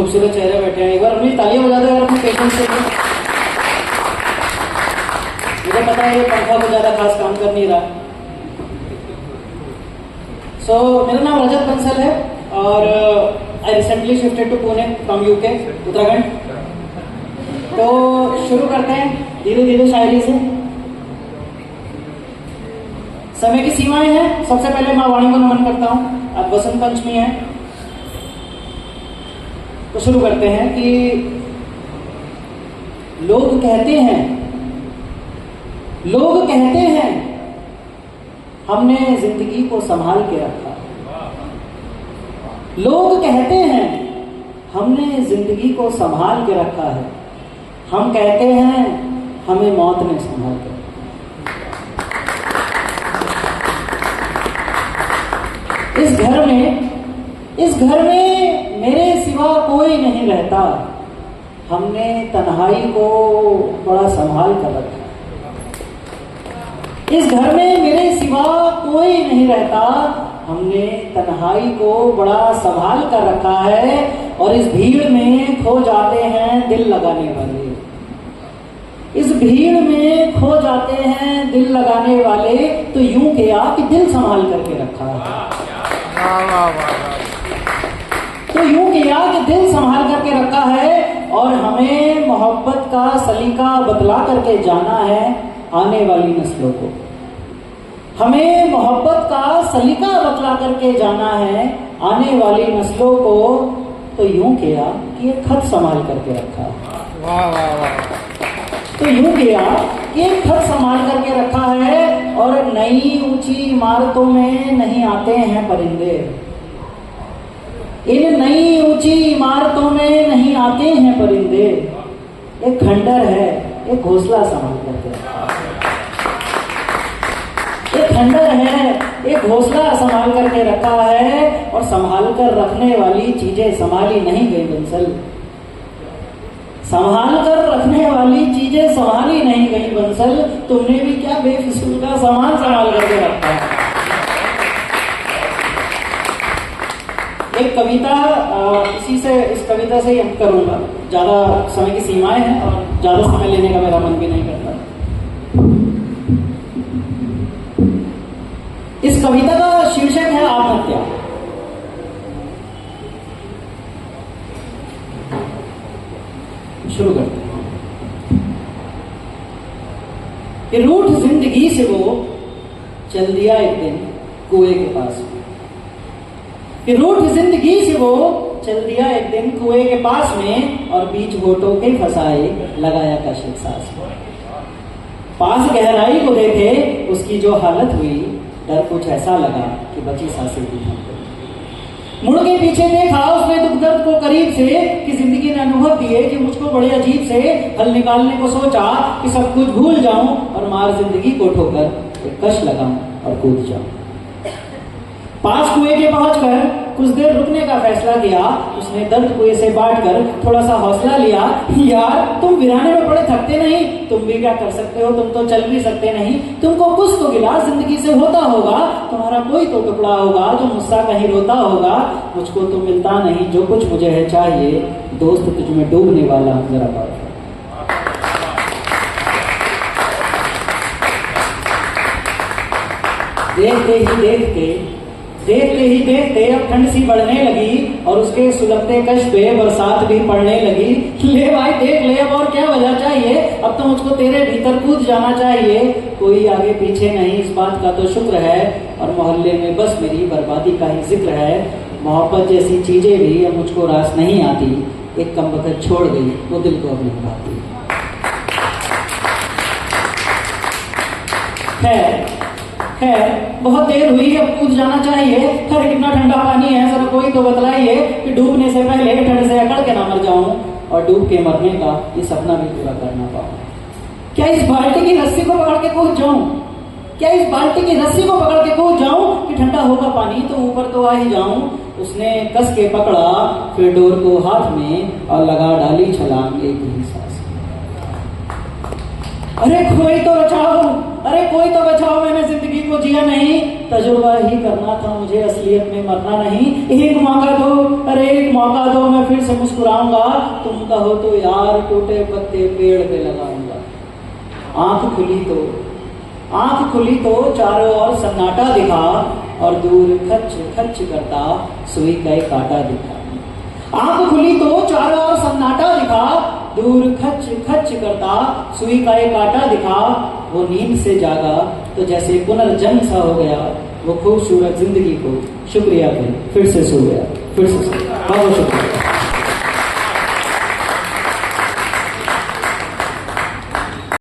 खूबसूरत चेहरे बैठे हैं, एक बार अपनी तालियां बजा दो यार अपने पेशेंट्स के लिए। मुझे पता है ये पंखा को ज्यादा खास काम कर नहीं रहा। मेरा नाम रजत बंसल है और I recently shifted to Pune from UK, Uttarakhand. तो शुरू करते हैं धीरे धीरे शायरी से। समय की सीमाएं हैं। सबसे पहले माँ वाणी को नमन करता हूं। आज बसंत पंचमी है, तो शुरू करते हैं कि लोग कहते हैं हमने जिंदगी को संभाल के रखा। लोग कहते हैं हमने जिंदगी को संभाल के रखा है। हम कहते हैं हमें मौत ने संभाल के रखा। इस घर में मेरे सिवा कोई नहीं रहता। हमने तन्हाई को बड़ा संभाल कर रखा। इस घर में मेरे सिवा कोई नहीं रहता। हमने तन्हाई को बड़ा संभाल कर रखा है। और इस भीड़ में खो जाते हैं दिल लगाने वाले। इस भीड़ में खो जाते हैं दिल लगाने वाले। तो यूं किया कि दिल संभाल करके रखा है। तो यूं किया कि दिल संभाल करके रखा है। और हमें मोहब्बत का सलीका बतला करके जाना है आने वाली नस्लों को। हमें मोहब्बत का सलीका बतला करके जाना है आने वाली नस्लों को। तो यूं किया कि एक खत संभाल करके रखा है। वाह वाह वाह। तो यूं किया कि एक खत संभाल करके रखा है। और नई ऊंची इमारतों में नहीं आते हैं परिंदे। इन नई ऊंची इमारतों में नहीं आते हैं परिंदे। एक खंडर है, एक घोंसला संभाल करके रखा है। एक खंडर है, एक घोंसला संभाल करके रखा है। और संभाल कर रखने वाली चीजें संभाली नहीं गई बंसल। संभाल कर रखने वाली चीजें संभाली नहीं गई बंसल। तुमने भी क्या बेफिजूल का सामान संभाल करके रखा है। एक कविता इस कविता से ही करूंगा। ज्यादा समय की सीमाएं हैं और ज्यादा समय लेने का मेरा मन भी नहीं करता। इस कविता का शीर्षक है आत्महत्या। शुरू करते हैं कि रूठ जिंदगी से वो चल दिया एक दिन कुएं के पास। कि रूठ जिंदगी से वो चल दिया एक दिन कुएं के पास में। और बीच होठों के फंसाए लगाया कश एक सांस। पास गहराई को देखे उसकी जो हालत हुई। डर कुछ ऐसा लगा कि बची सांसें भी थम गई। मुड़ के पीछे देखा उसने दुख दर्द को करीब से। कि जिंदगी ने अनुभव दिए कि मुझको बड़े अजीब से। हल निकालने को सोचा कि सब कुछ भूल जाऊं। और मार जिंदगी को ठोकर एक कश लगाऊं और कूद जाऊं। पास कुएं के पहुंचकर कुछ देर रुकने का फैसला किया। उसने दर्द कुएं से बांटकर थोड़ा सा हौसला लिया। यार तुम वीराने में पड़े थकते नहीं। तुम भी क्या कर सकते हो, तुम तो चल भी सकते नहीं। तुमको कुछ तो गिला जिंदगी से होता होगा। तुम्हारा कोई तो टुकड़ा होगा जो मुझसे कहीं रोता होगा। मुझको तो मिलता नहीं जो कुछ मुझे है चाहिए। दोस्त तुझ में डूबने वाला हूं जरा बात। देखते ही देखते अब ठंड सी बढ़ने लगी। और उसके सुलगते कश पे बरसात भी पड़ने लगी। ले भाई देख ले, अब और क्या वजह चाहिए। अब तो मुझको तेरे भीतर कूद जाना चाहिए। कोई आगे पीछे नहीं इस बात का तो शुक्र है। और मोहल्ले में बस मेरी बर्बादी का ही जिक्र है। मोहब्बत जैसी चीजें भी अब मुझको रास नहीं आती। एक कम वक्त छोड़ गई वो दिल को अब नहीं पाती। खैर बहुत देर हुई, अब कूद जाना चाहिए। खैर कितना ठंडा पानी है जरा कोई तो बतलाइए। कि डूबने से पहले ठंड से अकड़ के ना मर जाऊं। और डूब के मरने का ये सपना भी पूरा करना पाऊं। क्या इस बाल्टी की रस्सी को पकड़ के कूद जाऊं। क्या इस बाल्टी की रस्सी को पकड़ के कूद जाऊं। कि ठंडा होगा पानी तो ऊपर तो आ ही जाऊं। उसने कस के पकड़ा फिर डोर को हाथ में। और लगा डाली छलांग एक ही सांस। अरे कोई तो बचाओ, अरे कोई तो बचाओ, मैंने जिंदगी को जिया नहीं, तजुर्बा ही करना था मुझे, असलियत में मरना नहीं। एक मौका दो, अरे एक मौका दो, मैं फिर से मुस्कुराऊंगा, तुम कहो तो यार टूटे पत्ते पेड़ पे लगाऊंगा। आंख खुली तो चारों ओर सन्नाटा दिखा, और दूर खच खच करता सुई का एक कांटा दिखा। आंख खुली तो चारों ओर सन्नाटा दिखा, दूर खच खच करता सुई का एक कांटा दिखा। वो नींद से जागा तो जैसे पुनर्जन्म सा हो गया, वो खूबसूरत जिंदगी को शुक्रिया फिर से सो गया, फिर से सो गया। बहुत शुक्रिया।